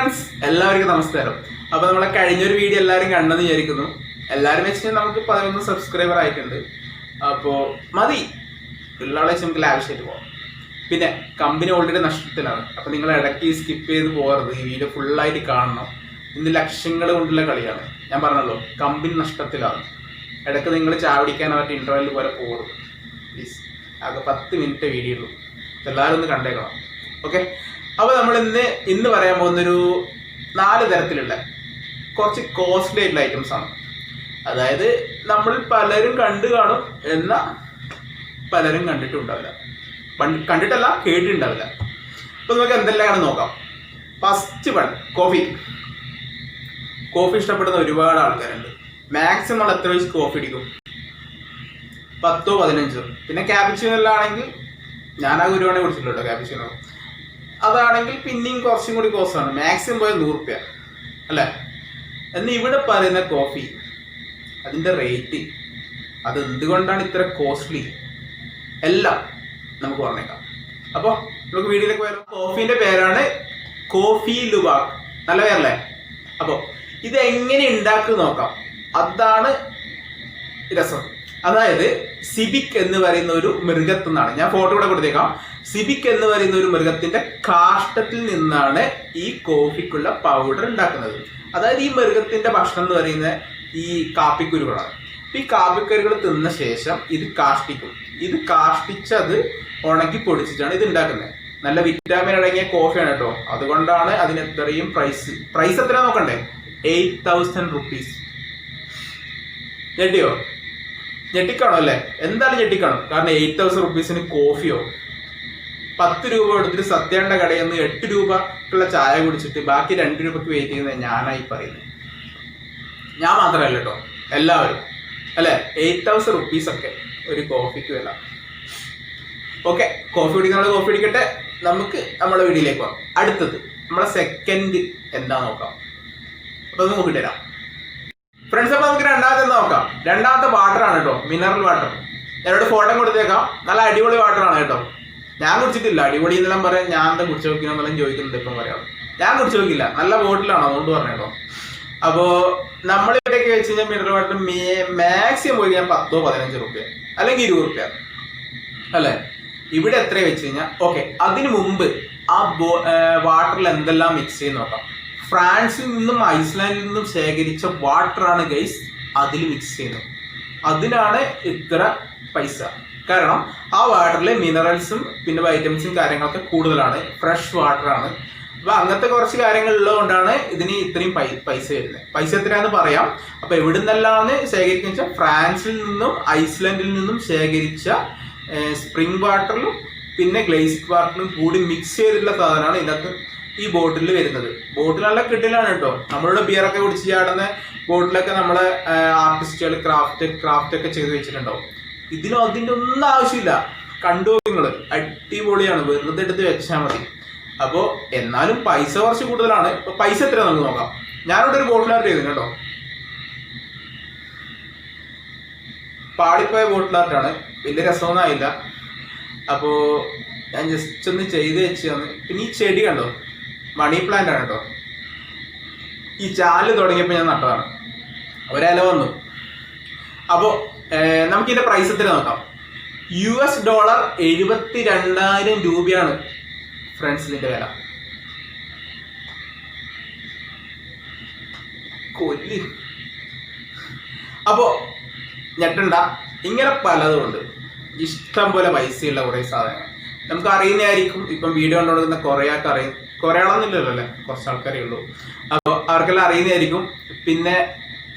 Friends, എല്ലാവർക്കും നമസ്കാരം. അപ്പോൾ നമ്മളെ കഴിഞ്ഞൊരു വീഡിയോ എല്ലാവരും കണ്ടെന്ന് വിചാരിക്കുന്നു. എല്ലാവരും വെച്ചാൽ നമുക്ക് 11 സബ്സ്ക്രൈബർ ആയിട്ടുണ്ട്. അപ്പോൾ മതി, ഉള്ള നമുക്ക് ലാവിഷായിട്ട് പോകാം. പിന്നെ കമ്പനി ഓൾറെഡി നഷ്ടത്തിലാണ്. അപ്പോൾ നിങ്ങൾ ഇടയ്ക്ക് സ്കിപ്പ് ചെയ്ത് പോകരുത്, ഈ വീഡിയോ ഫുള്ളായിട്ട് കാണണം. ഇന്ന് ലക്ഷങ്ങൾ കൊണ്ടുള്ള കളിയാണ്. ഞാൻ പറഞ്ഞല്ലോ, കമ്പനി നഷ്ടത്തിലാണ്. ഇടയ്ക്ക് നിങ്ങൾ ചാവടിക്കാനായിട്ട് ഇൻ്റർവെൽ പോലെ പോകരുത് പ്ലീസ്. ആകെ 10 മിനിറ്റ് വീഡിയോ ഉള്ളൂ. എല്ലാവരും ഒന്ന് കണ്ടേക്കണം. ഓക്കെ, അപ്പോൾ നമ്മൾ ഇന്ന് പറയാൻ പോകുന്നൊരു 4 തരത്തിലുള്ള കുറച്ച് കോസ്റ്റ്ലി ആയിട്ടുള്ള ഐറ്റംസ് ആണ്. അതായത് നമ്മൾ പലരും കണ്ടു കാണും, എന്നാൽ പലരും കണ്ടിട്ടുണ്ടാവില്ല. കണ്ടിട്ടല്ല, കേട്ടിട്ടുണ്ടാവില്ല. അപ്പോൾ നമുക്ക് എന്തെല്ലാമാണ് നോക്കാം. ഫസ്റ്റ് വൺ, കോഫി ഇഷ്ടപ്പെടുന്ന ഒരുപാട് ആൾക്കാരുണ്ട്. മാക്സിമം എത്ര വെച്ച് കോഫി അടിക്കും? 10 15. പിന്നെ ക്യാപിച്ചിനോലാണെങ്കിൽ ഞാൻ ആ ഗുരുവാണെ കുടിച്ചിട്ടുണ്ടോ ക്യാപിച്ചിനോ, അതാണെങ്കിൽ പിന്നെയും കുറച്ചും കൂടി കോസ്റ്റാണ്. മാക്സിമം പോയ 100 രൂപ അല്ലേ. എന്നാൽ ഇവിടെ പറയുന്ന കോഫി, അതിൻ്റെ റേറ്റ്, അത് എന്തുകൊണ്ടാണ് ഇത്ര കോസ്റ്റ്ലി, എല്ലാം നമുക്ക് പറഞ്ഞേക്കാം. അപ്പോൾ നമുക്ക് വീഡിയോയിലേക്ക് പോയാലോ. കോഫീൻ്റെ പേരാണ് കോഫി ലുവാക്. നല്ല പേരല്ലേ? അപ്പോൾ ഇത് എങ്ങനെ ഉണ്ടാക്കുക നോക്കാം. അതാണ് രസം. അതായത് സിബിക് എന്ന് പറയുന്ന ഒരു മൃഗത്തിൽ നിന്നാണ്, ഞാൻ ഫോട്ടോ കൂടെ കൊടുത്തേക്കാം. സിബിക് എന്ന് പറയുന്ന ഒരു മൃഗത്തിന്റെ കാഷ്ടത്തിൽ നിന്നാണ് ഈ കോഫിക്കുള്ള പൗഡർ ഉണ്ടാക്കുന്നത്. അതായത് ഈ മൃഗത്തിന്റെ ഭക്ഷണം എന്ന് പറയുന്ന ഈ കാപ്പിക്കുരുകളാണ്. ഈ കാപ്പിക്കുരുകൾ തിന്ന ശേഷം ഇത് കാഷ്ടിക്കും. ഇത് കാഷ്ടിച്ചത് ഉണക്കി പൊടിച്ചിട്ടാണ് ഇത് ഉണ്ടാക്കുന്നത്. നല്ല വിറ്റാമിൻ അടങ്ങിയ കോഫിയാണ് കേട്ടോ. അതുകൊണ്ടാണ് അതിന് എത്രയും പ്രൈസ് എത്ര നോക്കണ്ടേ? 8000 റുപ്പീസ്. ഞെട്ടിയോ? ഞെട്ടിക്കാണോ അല്ലേ? എന്തായാലും ഞെട്ടിക്കാണോ. കാരണം 8000 റുപ്പീസിന് കോഫിയോ? 10 രൂപ എടുത്തിട്ട് സത്യാണ്ട കടയിൽ നിന്ന് 8 രൂപക്കുള്ള ചായ കുടിച്ചിട്ട് ബാക്കി 2 രൂപക്ക് വെയിറ്റ് ചെയ്യുന്നത് ഞാനായി പറയുന്നത്. ഞാൻ മാത്രമല്ല കേട്ടോ, എല്ലാവരും അല്ലെ. 8000 റുപ്പീസ് ഒക്കെ ഒരു കോഫിക്ക് വില. ഓക്കെ, കോഫി കുടിക്കുന്ന കോഫി കുടിക്കട്ടെ. നമുക്ക് നമ്മുടെ വീഡിയോയിലേക്ക് പോകാം. അടുത്തത് നമ്മളെ സെക്കൻഡ് എന്താ നോക്കാം. അപ്പൊ അത് നോക്കിട്ട് തരാം ഫ്രണ്ട്സ്. അപ്പൊ നമുക്ക് രണ്ടാമത്തെ നോക്കാം. രണ്ടാമത്തെ വാട്ടർ ആണ് കേട്ടോ, മിനറൽ വാട്ടർ. ഞാനോട് ഫോട്ടോ കൊടുത്തേക്കാം. നല്ല അടിപൊളി വാട്ടർ ആണ് കേട്ടോ. ഞാൻ കുടിച്ചിട്ടില്ല. അടിപൊളി എന്നെല്ലാം പറയാൻ ഞാൻ എന്താ കുടിച്ചു നോക്കിയെന്നെല്ലാം ചോദിക്കുന്നുണ്ട്. ഇപ്പം പറയാം, ഞാൻ കുടിച്ചു നോക്കില്ല. നല്ല ബോട്ടിലാണ്, അതുകൊണ്ട് പറഞ്ഞോ. അപ്പോൾ നമ്മളിവിടെയൊക്കെ വെച്ച് കഴിഞ്ഞാൽ മിനറൽ വാട്ടർ മാക്സിമം പോയി കഴിഞ്ഞാൽ 10 15 റുപ്യ അല്ലെങ്കിൽ 20 റുപ്യ അല്ലേ. ഇവിടെ എത്ര വെച്ച് കഴിഞ്ഞാൽ ഓക്കെ. അതിനു മുമ്പ് ആ വാട്ടറിൽ എന്തെല്ലാം മിക്സ് ചെയ്ത് നോക്കാം. ഫ്രാൻസിൽ നിന്നും ഐസ്ലാൻഡിൽ നിന്നും ശേഖരിച്ച വാട്ടറാണ് ഗൈസ് അതിൽ മിക്സ് ചെയ്യുന്നത്. അതിനാണ് ഇത്ര പൈസ. കാരണം ആ വാട്ടറിൽ മിനറൽസും പിന്നെ വൈറ്റമിൻസും കാര്യങ്ങളൊക്കെ കൂടുതലാണ്. ഫ്രഷ് വാട്ടറാണ്. അപ്പൊ അങ്ങനത്തെ കുറച്ച് കാര്യങ്ങൾ ഉള്ളതുകൊണ്ടാണ് ഇതിന് ഇത്രയും പൈസ വരുന്നത്. പൈസ എത്രയാണെന്ന് പറയാം. അപ്പൊ എവിടെ നിന്നെല്ലാം ശേഖരിക്കുന്ന വെച്ചാൽ ഫ്രാൻസിൽ നിന്നും ഐസ്ലാൻഡിൽ നിന്നും ശേഖരിച്ച സ്പ്രിംഗ് വാട്ടറിലും പിന്നെ ഗ്ലേസിക് വാട്ടറിലും കൂടി മിക്സ് ചെയ്തിട്ടുള്ള സാധനമാണ് ഇതിനകത്ത് ഈ ബോട്ടിൽ വരുന്നത്. ബോട്ടിൽ നല്ല കിട്ടലാണ് കേട്ടോ. നമ്മളുടെ ബിയറൊക്കെ കുടിച്ച് ചാടുന്ന ബോട്ടിലൊക്കെ നമ്മളെ ആർട്ടിസ്റ്റുകൾ ക്രാഫ്റ്റ് ഒക്കെ ചെയ്ത് വെച്ചിട്ടുണ്ടാവും. അതിൻ്റെ ഒന്നും ആവശ്യമില്ല. കണ്ടു നിങ്ങൾ, അടിപൊളിയാണ്. വെറുതെ എടുത്ത് വെച്ചാൽ മതി. അപ്പോൾ എന്നാലും പൈസ കുറച്ച് കൂടുതലാണ്. ഇപ്പൊ പൈസ എത്ര നമുക്ക് നോക്കാം. ഞാനിവിടെ ഒരു ബോട്ടിൽ ചെയ്തു കേട്ടോ. പാടിപ്പോയ ബോട്ടിൽ ആർട്ടാണ്, വലിയ രസമൊന്നും ആയില്ല. അപ്പോൾ ഞാൻ ജസ്റ്റ് ഒന്ന് ചെയ്ത് വെച്ച് തന്നു. പിന്നെ ഈ ചെടി കണ്ടോ, മണി പ്ലാന്റ് ആണ് കേട്ടോ. ഈ ചാല് തുടങ്ങിയപ്പോൾ ഞാൻ നട്ടതാണ്. ഒരില വന്നു. അപ്പോൾ നമുക്കിതിന്റെ പ്രൈസ് എത്ര നോക്കാം. $72,000 രൂപയാണ് ഫ്രണ്ട്സ് ഇതിന്റെ വില. കൊല്ലി. അപ്പോ ഞെട്ടണ്ട, ഇങ്ങനെ പലതും ഉണ്ട്. ഇഷ്ടം പോലെ പൈസയുള്ള കുറെ സാധനങ്ങൾ നമുക്ക് അറിയുന്നതായിരിക്കും. ഇപ്പം വീഡിയോ കണ്ടുകൊടുക്കുന്ന കുറേ ആൾക്ക് അറിയും. കുറേ ആളൊന്നുമില്ലല്ലോ അല്ലേ, കുറച്ച് ആൾക്കാരേ ഉള്ളൂ. അപ്പോൾ അവർക്കെല്ലാം അറിയുന്നതായിരിക്കും. പിന്നെ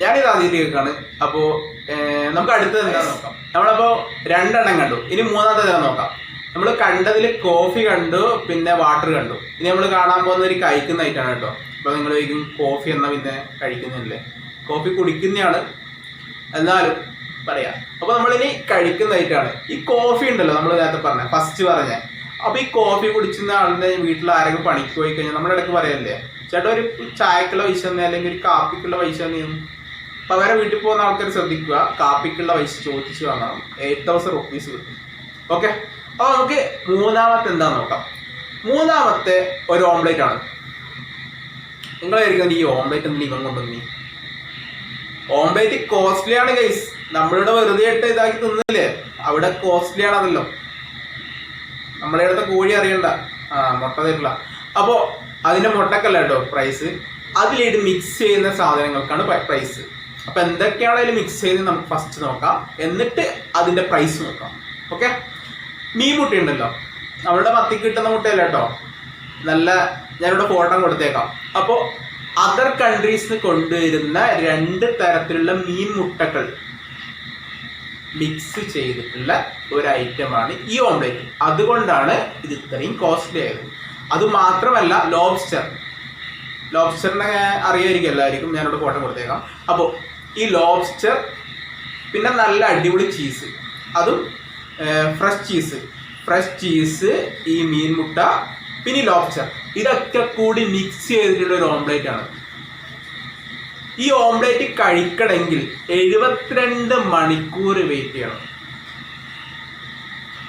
ഞാനിത് ആദ്യമായിട്ട് കേൾക്കാണ്. അപ്പോൾ നമുക്ക് അടുത്തത് എന്താ നോക്കാം. നമ്മളപ്പോ 2 എണ്ണം കണ്ടു. ഇനി മൂന്നാമത്തെ നോക്കാം. നമ്മൾ കണ്ടതിൽ കോഫി കണ്ടു, പിന്നെ വാട്ടർ കണ്ടു. ഇനി നമ്മൾ കാണാൻ പോകുന്ന ഒരു കഴിക്കുന്നതായിട്ടാണ് കേട്ടോ. അപ്പൊ നിങ്ങൾ ചോദിക്കും, കോഫി എന്നാ പിന്നെ കഴിക്കുന്നില്ലേ? കോഫി കുടിക്കുന്നതാണ്, എന്നാലും പറയാം. അപ്പൊ നമ്മളിനി കഴിക്കുന്നതായിട്ടാണ്. ഈ കോഫി ഉണ്ടല്ലോ, നമ്മൾ നേരത്തെ പറഞ്ഞ ഫസ്റ്റ് പറഞ്ഞ. അപ്പൊ ഈ കോഫി കുടിക്കുന്ന ആളിന്റെ വീട്ടിൽ ആരെങ്കിലും പണിക്ക് പോയി കഴിഞ്ഞാൽ നമ്മുടെ ഇടയ്ക്ക് പറയല്ലേ, ചേട്ടാ ഒരു ചായക്കുള്ള പൈസ തന്നെ, അല്ലെങ്കിൽ ഒരു കാപ്പിക്കുള്ള പൈസ തന്നെയാണ്. അപ്പൊ അവരെ വീട്ടിൽ പോകുന്ന ആൾക്കാർ ശ്രദ്ധിക്കുക, കാപ്പിക്കുള്ള പൈസ ചോദിച്ചു വാങ്ങണം. 8000 റുപ്പീസ് കിട്ടും. ഓക്കെ, അപ്പൊ നമുക്ക് മൂന്നാമത്തെ എന്താ നോക്കാം. മൂന്നാമത്തെ ഒരു ഓംലേറ്റ് ആണ്. നിങ്ങളായിരിക്കും ഈ ഓംലേറ്റ് എന്തിനാ ഇവൻ കൊണ്ടുവന്നി? ഓംലേറ്റ് കോസ്റ്റ്ലി ആണ് ഗൈസ്. നമ്മളിവിടെ വെറുതെ ആയിട്ട് ഇതാക്കി തിന്നില്ലേ, അവിടെ കോസ്റ്റ്ലി ആണതല്ലോ. നമ്മളെ അടുത്ത കോഴി അറിയണ്ട, മുട്ട തരില്ല. അപ്പോൾ അതിന്റെ മുട്ടക്കല്ല കേട്ടോ പ്രൈസ്, അതിലിട്ട് മിക്സ് ചെയ്യുന്ന സാധനങ്ങൾക്കാണ് പ്രൈസ്. അപ്പൊ എന്തൊക്കെയാണ് അതിൽ മിക്സ് ചെയ്ത് നമുക്ക് ഫസ്റ്റ് നോക്കാം, എന്നിട്ട് അതിന്റെ പ്രൈസ് നോക്കാം. ഓക്കെ, മീൻ മുട്ട ഉണ്ടല്ലോ, നമ്മളുടെ മത്തിക്ക് കിട്ടുന്ന മുട്ടയല്ല കേട്ടോ, നല്ല, ഞാനിവിടെ ഫോട്ടോ കൊടുത്തേക്കാം. അപ്പോൾ അതർ കൺട്രീസിൽ കൊണ്ടുവരുന്ന 2 തരത്തിലുള്ള മീൻ മുട്ടകൾ മിക്സ് ചെയ്തിട്ടുള്ള ഒരു ഐറ്റമാണ് ഈ ഓംലേറ്റ്. അതുകൊണ്ടാണ് ഇത് ഇത്രയും കോസ്റ്റ്ലി ആയത്. അത് മാത്രമല്ല, ലോബ്സ്റ്ററിനെ അറിയായിരിക്കും എല്ലാവർക്കും, ഞാനിവിടെ ഫോട്ടോ കൊടുത്തേക്കാം. അപ്പോൾ ഈ ലോബ്സ്റ്റർ, പിന്നെ നല്ല അടിപൊളി ചീസ്, അതും ഫ്രഷ് ചീസ്, ഈ മീൻ മുട്ട, പിന്നെ ലോബ്സ്റ്റർ, ഇതൊക്കെ കൂടി മിക്സ് ചെയ്തിട്ടുള്ള ഒരു ഓംലേറ്റ് ആണ്. ഈ ഓംലേറ്റ് കഴിക്കണമെങ്കിൽ 72 മണിക്കൂർ വെയിറ്റ് ചെയ്യണം.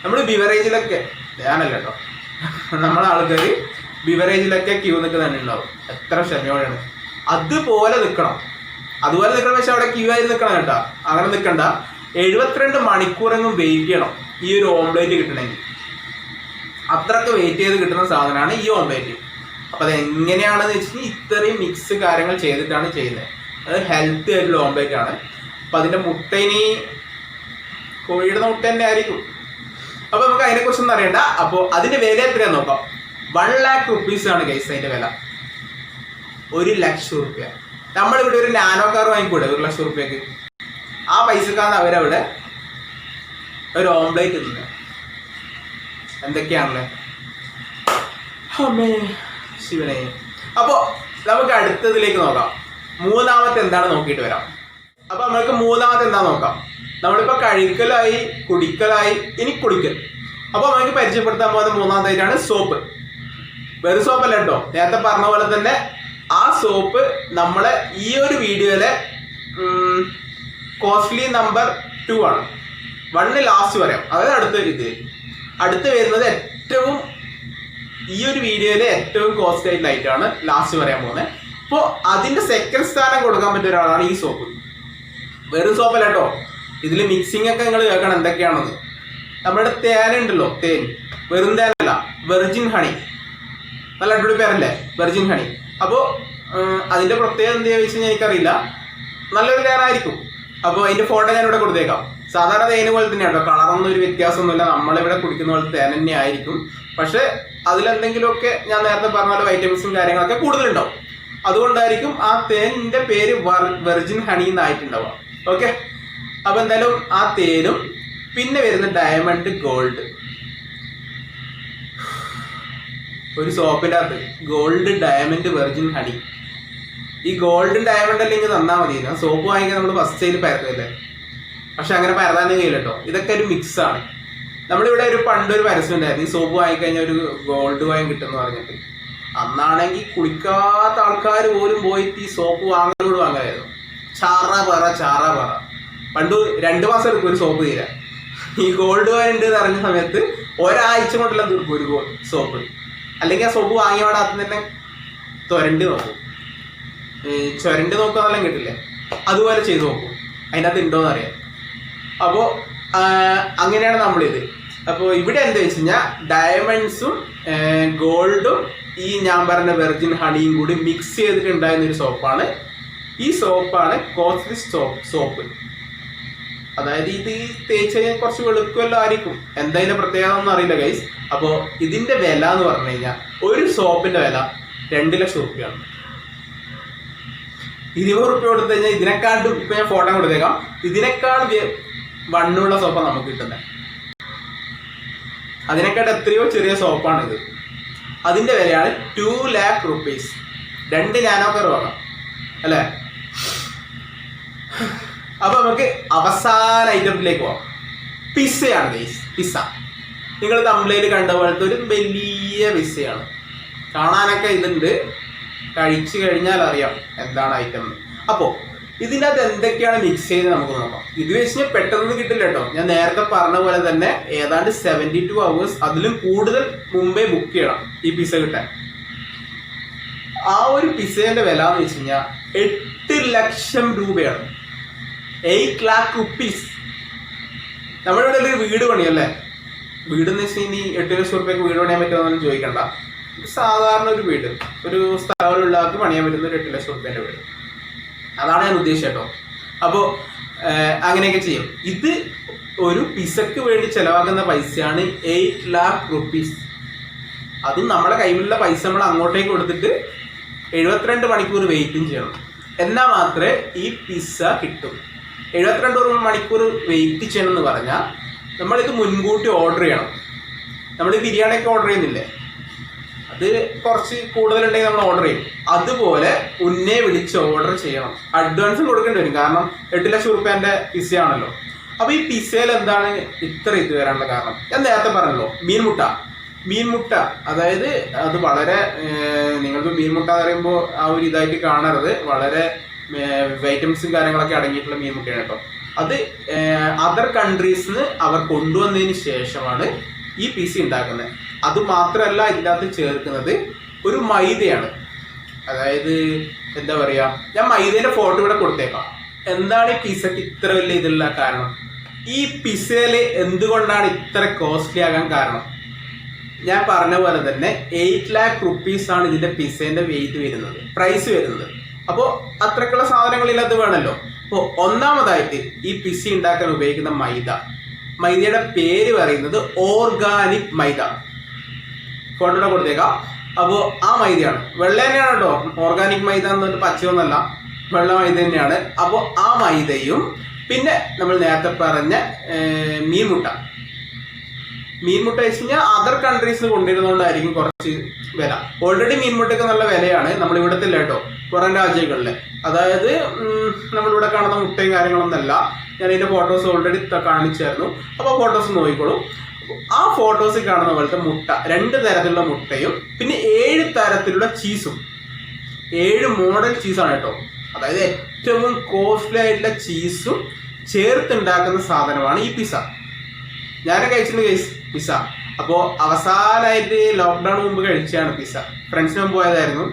നമ്മൾ ബിവറേജിലൊക്കെ, ഞാനല്ല കേട്ടോ, നമ്മളെ ആൾക്കാർ ബിവറേജിലൊക്കെ ക്യൂ നിൽക്കുന്നുണ്ട് ഉണ്ടാവും, എത്ര ക്ഷമയോടെയാണ്. അതുപോലെ നിൽക്കണം, പക്ഷെ അവിടെ ക്യൂ ആയി നിൽക്കണം കേട്ടോ, അങ്ങനെ നിൽക്കണ്ട. 72 മണിക്കൂറെങ്കിലും വെയിറ്റ് ചെയ്യണം ഈ ഒരു ഓംലേറ്റ് കിട്ടണമെങ്കിൽ. അത്രക്ക് വെയിറ്റ് ചെയ്ത് കിട്ടുന്ന സാധനമാണ് ഈ ഓംലേറ്റ്. അപ്പൊ അത് എങ്ങനെയാണെന്ന് വെച്ചാൽ ഇത്രയും മിക്സ് കാര്യങ്ങൾ ചെയ്തിട്ടാണ് ചെയ്യുന്നത്. അത് ഹെൽത്തി ആയിട്ടുള്ള ഓംലേറ്റ് ആണ്. അപ്പൊ അതിന്റെ മുട്ട ഇനി കോഴിയുടെ മുട്ട തന്നെ ആയിരിക്കും. അപ്പൊ നമുക്ക് അതിനെ കുറിച്ചൊന്നും അറിയണ്ട. അപ്പോൾ അതിന്റെ വില എത്രയാന്ന് നോക്കാം. 1 lakh rupees ആണ് ഗൈസ് അതിന്റെ വില. 1 ലക്ഷം റുപ്യ. നമ്മളിവിടെ ഒരു നാനോ കാർ വാങ്ങിക്കൂടെ 1 ലക്ഷം റുപ്യക്ക്? ആ പൈസക്കാണ് അവരവിടെ ഒരു ഓംലേറ്റ് തിന്നുക. എന്തൊക്കെയാണല്ലേ ശിവനെ. അപ്പോ നമുക്ക് അടുത്തതിലേക്ക് നോക്കാം. മൂന്നാമത്തെ എന്താണ് നോക്കിയിട്ട് വരാം. അപ്പൊ നമ്മൾക്ക് മൂന്നാമത്തെ എന്താ നോക്കാം. നമ്മളിപ്പോ കഴിക്കലായി, കുടിക്കലായി, ഇനി കുടിക്കൽ. അപ്പൊ നമുക്ക് പരിചയപ്പെടുത്താൻ പോകുന്ന മൂന്നാമതായിട്ടാണ് സോപ്പ്. വെറും സോപ്പല്ല കേട്ടോ, നേരത്തെ പറഞ്ഞ പോലെ തന്നെ ആ സോപ്പ് നമ്മളെ ഈ ഒരു വീഡിയോയിലെ കോസ്റ്റ്ലി നമ്പർ 2 ആണ്. 1 ലാസ്റ്റ് പറയാം, അതായത് അടുത്ത് വരുന്നത് ഏറ്റവും, ഈ ഒരു വീഡിയോയിലെ ഏറ്റവും കോസ്റ്റ്ലി ആയിട്ടുള്ള ഐറ്റമാണ് ലാസ്റ്റ് പറയാൻ പോകുന്നത്. അപ്പോൾ അതിന്റെ സെക്കൻഡ് സ്ഥാനം കൊടുക്കാൻ പറ്റിയ ഒരാളാണ് ഈ സോപ്പ്. വെറും സോപ്പല്ല കേട്ടോ, ഇതിൽ മിക്സിംഗ് ഒക്കെ നിങ്ങൾ കേൾക്കണം എന്തൊക്കെയാണെന്ന്. നമ്മുടെ തേനുണ്ടല്ലോ, തേൻ, വെറും തേനല്ല, വെർജിൻ ഹണി. നല്ല അടിപൊളി പേരല്ലേ, വെർജിൻ ഹണി. അപ്പോൾ അതിന്റെ പ്രത്യേകത എന്താ ചോദിച്ചാൽ എനിക്കറിയില്ല, നല്ലൊരു തേനായിരിക്കും. അപ്പോൾ അതിന്റെ ഫോട്ടോ ഞാനിവിടെ കൊടുത്തേക്കാം. സാധാരണ തേന് പോലെ തന്നെയാണ് കേട്ടോ, കളറൊന്നും ഒരു വ്യത്യാസമൊന്നുമില്ല, നമ്മളിവിടെ കുടിക്കുന്ന പോലെ തേൻ തന്നെ ആയിരിക്കും. പക്ഷെ അതിലെന്തെങ്കിലുമൊക്കെ ഞാൻ നേരത്തെ പറഞ്ഞ പോലെ വൈറ്റമിൻസും കാര്യങ്ങളൊക്കെ കൂടുതലുണ്ടാവും. അതുകൊണ്ടായിരിക്കും ആ തേനിന്റെ പേര് വെർജിൻ ഹണി എന്നായിട്ടുണ്ടാവുക. ഓക്കെ, അപ്പൊ എന്തായാലും ആ തേനും പിന്നെ വരുന്ന ഡയമണ്ട് ഗോൾഡ്, ഒരു സോപ്പിന്റെ അകത്ത് ഗോൾഡ്, ഡയമണ്ട്, വെർജിൻ ഹണി. ഈ ഗോൾഡും ഡയമണ്ട് അല്ലെങ്കിൽ തന്നാൽ മതി. സോപ്പ് വാങ്ങിക്കാൻ നമ്മൾ ഫസ്റ്റ് സൈഡിൽ പരത്തില്ലേ, പക്ഷെ അങ്ങനെ പരതാനും കഴിയില്ല കേട്ടോ. ഇതൊക്കെ ഒരു മിക്സ് ആണ്. നമ്മളിവിടെ പണ്ടൊരു പരസ്യം ഉണ്ടായിരുന്നു, ഈ സോപ്പ് വാങ്ങിക്കഴിഞ്ഞാൽ ഒരു ഗോൾഡ് കോയിൻ കിട്ടുമെന്ന് പറഞ്ഞിട്ട്. അന്നാണെങ്കിൽ കുളിക്കാത്ത ആൾക്കാർ പോലും പോയിട്ട് ഈ സോപ്പ് വാങ്ങലായിരുന്നു. ചാറ പറ പണ്ട് 2 മാസം എടുക്കും ഒരു സോപ്പ് തീരാൻ. ഈ ഗോൾഡ് കോയിൻ ഉണ്ട് എന്ന് അറിഞ്ഞ സമയത്ത് ഒരാഴ്ച കൊണ്ടെല്ലാം തീർക്കും ഒരു സോപ്പ്. അല്ലെങ്കിൽ ആ സോപ്പ് വാങ്ങിയ പാടാത്ത തന്നെ ചുരണ്ടി നോക്കാന്നെല്ലാം കിട്ടില്ലേ, അതുപോലെ ചെയ്ത് നോക്കും, അതിനകത്ത് ഉണ്ടോന്ന് അറിയാം. അപ്പോൾ അങ്ങനെയാണ് നമ്മളിത്. അപ്പോൾ ഇവിടെ എന്താ വെച്ച് കഴിഞ്ഞാൽ ഡയമണ്ട്സും ഗോൾഡും ഈ ഞാൻ പറഞ്ഞ വെർജിൻ ഹണിയും കൂടി മിക്സ് ചെയ്തിട്ടുണ്ടായിരുന്ന ഒരു സോപ്പാണ്. ഈ സോപ്പാണ് കോസ്റ്റ്ലി സോപ്പ്. അതായത് ഇത് തേച്ച് കഴിഞ്ഞാൽ കുറച്ച് വെളുക്കുമല്ലോ ആയിരിക്കും, എന്തായാലും പ്രത്യേകത ഒന്നും അറിയില്ല ഗൈസ്. അപ്പോൾ ഇതിന്റെ വില എന്ന് പറഞ്ഞു കഴിഞ്ഞാൽ ഒരു സോപ്പിന്റെ വില 2 ലക്ഷം റുപ്യാണ്. 20 റുപ്യ കൊടുത്തു കഴിഞ്ഞാൽ ഇതിനെക്കാട്ടും, ഇപ്പൊ ഞാൻ ഫോട്ടോ കൊടുത്തേക്കാം, ഇതിനേക്കാളും വണ്ണുള്ള സോപ്പാണ് നമുക്ക് കിട്ടുന്നത്. അതിനെക്കാട്ട് എത്രയോ ചെറിയ സോപ്പാണ് ഇത്. അതിന്റെ വിലയാണ് 2 lakh rupees. 2 നാനോ കാർ വാങ്ങാം അല്ലേ. അപ്പൊ നമുക്ക് അവസാന ഐറ്റത്തിലേക്ക് പോവാം. പിസ്സയാണ് ഗൈസ്. പിസ്സ നിങ്ങൾ തമിഴിൽ കണ്ട പോലത്തെ ഒരു വലിയ പിസ്സയാണ്. കാണാനൊക്കെ ഇതുണ്ട്, കഴിച്ചു കഴിഞ്ഞാൽ അറിയാം എന്താണ് ഐറ്റം. അപ്പോൾ ഇതിൻ്റെ അകത്ത് എന്തൊക്കെയാണ് മിക്സ് ചെയ്ത് നമുക്ക് നോക്കാം. ഇത് വെച്ച് പെട്ടെന്ന് കിട്ടില്ല കേട്ടോ. ഞാൻ നേരത്തെ പറഞ്ഞ പോലെ തന്നെ ഏതാണ്ട് 72 hours അതിലും കൂടുതൽ മുമ്പേ ബുക്ക് ചെയ്യണം ഈ പിസ്സ കിട്ടാൻ. ആ ഒരു പിസേന്റെ വില എന്ന് വെച്ച് കഴിഞ്ഞാൽ 8 ലക്ഷം രൂപയാണ്. 8 lakh rupees. നമ്മുടെ ഇവിടെ ഒരു വീട് പണിയല്ലേ, വീടെന്ന് വെച്ച് കഴിഞ്ഞാൽ 8 ലക്ഷം റുപ്യക്ക് വീട് പണിയാൻ പറ്റുമെന്നൊന്നും ചോദിക്കണ്ട. സാധാരണ ഒരു വീട്, ഒരു സ്ഥലമുള്ള ആൾക്ക് പണിയാൻ പറ്റുന്ന ഒരു 8 ലക്ഷം റുപ്യന്റെ വീട്, അതാണ് ഞാൻ ഉദ്ദേശിച്ചത് കേട്ടോ. അപ്പോൾ അങ്ങനെയൊക്കെ ചെയ്യും. ഇത് ഒരു പിസക്ക് വേണ്ടി ചെലവാക്കുന്ന പൈസയാണ് 8 lakh rupees. അതും നമ്മളെ കയ്യിലുള്ള പൈസ നമ്മൾ അങ്ങോട്ടേക്ക് കൊടുത്തിട്ട് 72 മണിക്കൂർ വെയിറ്റും ചെയ്യണം. എന്നാൽ മാത്രമേ ഈ പിസ്സ കിട്ടും. 72 മണിക്കൂർ വെയിറ്റ് ചെയ്യണം എന്ന് പറഞ്ഞാൽ നമ്മളിത് മുൻകൂട്ടി ഓർഡർ ചെയ്യണം. നമ്മൾ ബിരിയാണിയൊക്കെ ഓർഡർ ചെയ്യുന്നില്ലേ, അത് കുറച്ച് കൂടുതലുണ്ടെങ്കിൽ നമ്മൾ ഓർഡർ ചെയ്യും. അതുപോലെ മുന്നേ വിളിച്ച് ഓർഡർ ചെയ്യണം. അഡ്വാൻസും കൊടുക്കേണ്ടി വരും, കാരണം 8 ലക്ഷം റുപ്യൻ്റെ പിസ്സയാണല്ലോ. അപ്പോൾ ഈ പിസ്സയിൽ എന്താണ് ഇത്ര ഇത് വരാനുള്ള കാരണം? ഞാൻ നേരത്തെ പറഞ്ഞല്ലോ, മീൻമുട്ട. അതായത് അത് വളരെ, നിങ്ങൾക്ക് മീൻമുട്ട എന്ന് പറയുമ്പോൾ ആ ഒരു ഇതായിട്ട് കാണരുത്, വളരെ വൈറ്റമിൻസും കാര്യങ്ങളൊക്കെ അടങ്ങിയിട്ടുള്ള മീൻമുട്ടയാണ് കേട്ടോ. അത് അതർ കൺട്രീസിന് അവർ കൊണ്ടുവന്നതിന് ശേഷമാണ് ഈ പിസ്സ ഉണ്ടാക്കുന്നത്. അത് മാത്രമല്ല, ഇതിൻ്റെ അകത്ത് ചേർക്കുന്നത് ഒരു മൈദയാണ്. അതായത് എന്താ പറയുക, ഞാൻ മൈദേൻ്റെ ഫോട്ടോ ഇവിടെ കൊടുത്തേക്കാം. എന്താണ് ഈ പിസ്സക്ക് ഇത്ര വലിയ ഇതുള്ള കാരണം? ഈ പിസ്സയിൽ എന്തുകൊണ്ടാണ് ഇത്ര കോസ്റ്റ്ലി ആകാൻ കാരണം? ഞാൻ പറഞ്ഞ പോലെ തന്നെ 8 lakh rupees ആണ് ഇതിന്റെ പിസ്സേന്റെ വെയിറ്റ് വരുന്നത്, പ്രൈസ് വരുന്നത്. അപ്പോൾ അത്രക്കുള്ള സാധനങ്ങളിൽ അത് വേണമല്ലോ. അപ്പോൾ ഒന്നാമതായിട്ട് ഈ പിസ്സ ഉണ്ടാക്കാൻ ഉപയോഗിക്കുന്ന മൈദയുടെ പേര് പറയുന്നത് ഓർഗാനിക് മൈദ. ഫോട്ടോ കൊടുത്തേക്കാം. അപ്പോൾ ആ മൈദയാണ്, വെള്ള തന്നെയാണ് കേട്ടോ. ഓർഗാനിക് മൈദ എന്നിട്ട് പച്ചയൊന്നല്ല, വെള്ള മൈദ തന്നെയാണ്. അപ്പോൾ ആ മൈദയും പിന്നെ നമ്മൾ നേരത്തെ പറഞ്ഞ മീൻമുട്ട വെച്ച് കഴിഞ്ഞാൽ അതർ കൺട്രീസിൽ കൊണ്ടുവരുന്നതുകൊണ്ടായിരിക്കും കുറച്ച് വില. ഓൾറെഡി മീൻമുട്ടയ്ക്ക് നല്ല വിലയാണ്, നമ്മൾ ഇവിടത്തെ ഇല്ല കേട്ടോ, പുറം രാജ്യങ്ങളിലെ. അതായത് നമ്മളിവിടെ കാണുന്ന മുട്ടയും കാര്യങ്ങളൊന്നല്ല. ഞാൻ ഇതിൻ്റെ ഫോട്ടോസ് ഓൾറെഡി കാണിച്ചായിരുന്നു, അപ്പോൾ ഫോട്ടോസ് നോക്കിക്കോളൂ. ആ ഫോട്ടോസിൽ കാണുന്ന പോലത്തെ മുട്ട, 2 തരത്തിലുള്ള മുട്ടയും പിന്നെ 7 തരത്തിലുള്ള ചീസും, 7 മോഡൽ ചീസാണ് കേട്ടോ. അതായത് ഏറ്റവും കോസ്റ്റ്ലി ആയിട്ടുള്ള ചീസും ചേർത്തുണ്ടാക്കുന്ന സാധനമാണ് ഈ പിസ്സ. ഞാൻ കഴിച്ചിട്ടുണ്ട് പിസ്സ. അപ്പോൾ അവസാനമായിട്ട് ലോക്ക്ഡൗൺ മുമ്പ് കഴിച്ചാണ് പിസ്സ. ഫ്രണ്ട്സിന് മുമ്പ് പോയതായിരുന്നു.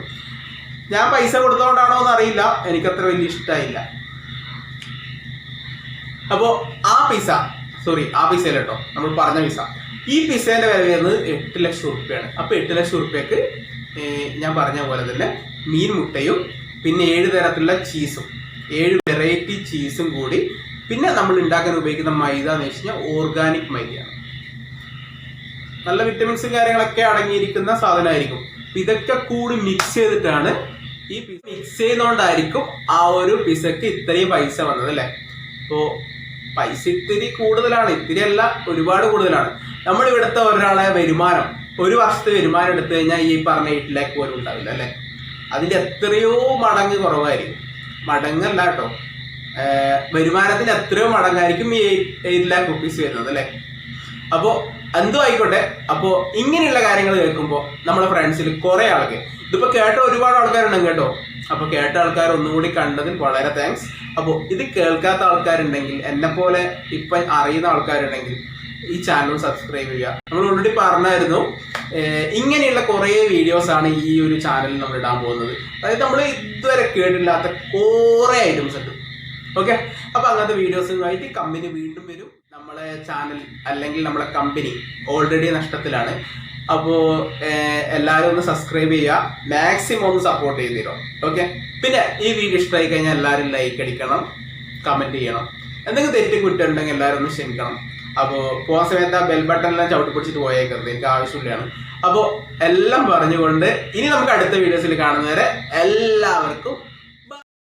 ഞാൻ പൈസ കൊടുത്തോണ്ടാണോ എന്ന് അറിയില്ല, എനിക്കത്ര വലിയ ഇഷ്ടമായില്ല. അപ്പോൾ ആ പിസ്സ കേട്ടോ, നമ്മൾ പറഞ്ഞ പിസ്സ, ഈ പിസ്സേന്റെ വില വരുന്നത് 8 ലക്ഷം റുപ്യാണ്. അപ്പോൾ 8 ലക്ഷം റുപ്യക്ക് ഞാൻ പറഞ്ഞ പോലെ തന്നെ മീൻമുട്ടയും പിന്നെ 7 തരത്തിലുള്ള ചീസും, 7 വെറൈറ്റി ചീസും കൂടി, പിന്നെ നമ്മൾ ഉണ്ടാക്കാൻ ഉപയോഗിക്കുന്ന മൈദ എന്ന് വെച്ച് കഴിഞ്ഞാൽ ഓർഗാനിക് മൈദയാണ്. നല്ല വിറ്റമിൻസും കാര്യങ്ങളൊക്കെ അടങ്ങിയിരിക്കുന്ന സാധനമായിരിക്കും. ഇതൊക്കെ കൂടി മിക്സ് ചെയ്തിട്ടാണ് ഈ പിസ്സ, മിക്സ് ചെയ്യുന്നതുകൊണ്ടായിരിക്കും ആ ഒരു പിസ്സക്ക് ഇത്രയും പൈസ വന്നത് അല്ലേ. അപ്പോൾ പൈസ ഇത്തിരി കൂടുതലാണ്, ഇത്തിരി അല്ല, ഒരുപാട് കൂടുതലാണ്. നമ്മൾ ഇവിടുത്തെ ഒരാളെ വരുമാനം, ഒരു വർഷത്തെ വരുമാനം എടുത്തു കഴിഞ്ഞാൽ ഈ പറഞ്ഞ 8 lakh പോലും ഉണ്ടാവില്ല അല്ലേ. അതിൻ്റെ എത്രയോ മടങ്ങ് കുറവായിരിക്കും. മടങ്ങല്ല കേട്ടോ, വരുമാനത്തിന് എത്രയോ മടങ്ങായിരിക്കും ഈ 8 lakh rupees വരുന്നത് അല്ലേ. അപ്പോൾ എന്തോ ആയിക്കോട്ടെ. അപ്പോൾ ഇങ്ങനെയുള്ള കാര്യങ്ങൾ കേൾക്കുമ്പോൾ നമ്മുടെ ഫ്രണ്ട്സിൽ കുറേ ആൾക്കാർ, ഇതിപ്പോൾ കേട്ട ഒരുപാട് ആൾക്കാരുണ്ടെങ്കിൽ കേട്ടോ. അപ്പോൾ കേട്ട ആൾക്കാർ ഒന്നും കൂടി കണ്ടതിൽ വളരെ താങ്ക്സ്. അപ്പോൾ ഇത് കേൾക്കാത്ത ആൾക്കാരുണ്ടെങ്കിൽ, എന്നെപ്പോലെ ഇപ്പം അറിയുന്ന ആൾക്കാരുണ്ടെങ്കിൽ ഈ ചാനൽ സബ്സ്ക്രൈബ് ചെയ്യുക. നമ്മൾ ഓൾറെഡി പറഞ്ഞായിരുന്നു, ഇങ്ങനെയുള്ള കുറേ വീഡിയോസാണ് ഈ ഒരു ചാനലിൽ നമ്മൾ ഇടാൻ പോകുന്നത്. അതായത് നമ്മൾ ഇതുവരെ കേട്ടില്ലാത്ത കുറേ ഐറ്റംസ് ഉണ്ട്. ഓക്കെ, അപ്പോൾ അങ്ങനത്തെ വീഡിയോസുമായിട്ട് കമ്പനി വീണ്ടും വരും. നമ്മളെ ചാനൽ അല്ലെങ്കിൽ നമ്മളെ കമ്പനി ഓൾറെഡി നഷ്ടത്തിലാണ്. അപ്പോൾ എല്ലാവരും ഒന്ന് സബ്സ്ക്രൈബ് ചെയ്യുക, മാക്സിമം ഒന്ന് സപ്പോർട്ട് ചെയ്ത് തരും. ഓക്കെ, പിന്നെ ഈ വീഡിയോ ഇഷ്ടമായി കഴിഞ്ഞാൽ എല്ലാവരും ലൈക്ക് അടിക്കണം, കമൻറ്റ് ചെയ്യണം. എന്തെങ്കിലും തെറ്റ് കുറ്റുണ്ടെങ്കിൽ എല്ലാവരും ഒന്ന് ക്ഷമിക്കണം. അപ്പോൾ പോകാൻ സമയത്ത് ആ ബെൽ ബട്ടണെല്ലാം ചവിട്ടി പിടിച്ചിട്ട് പോയേക്കരുത്, എനിക്ക് ആവശ്യമില്ലാണ്. അപ്പോൾ എല്ലാം പറഞ്ഞുകൊണ്ട് ഇനി നമുക്ക് അടുത്ത വീഡിയോസിൽ കാണുന്നവരെ എല്ലാവർക്കും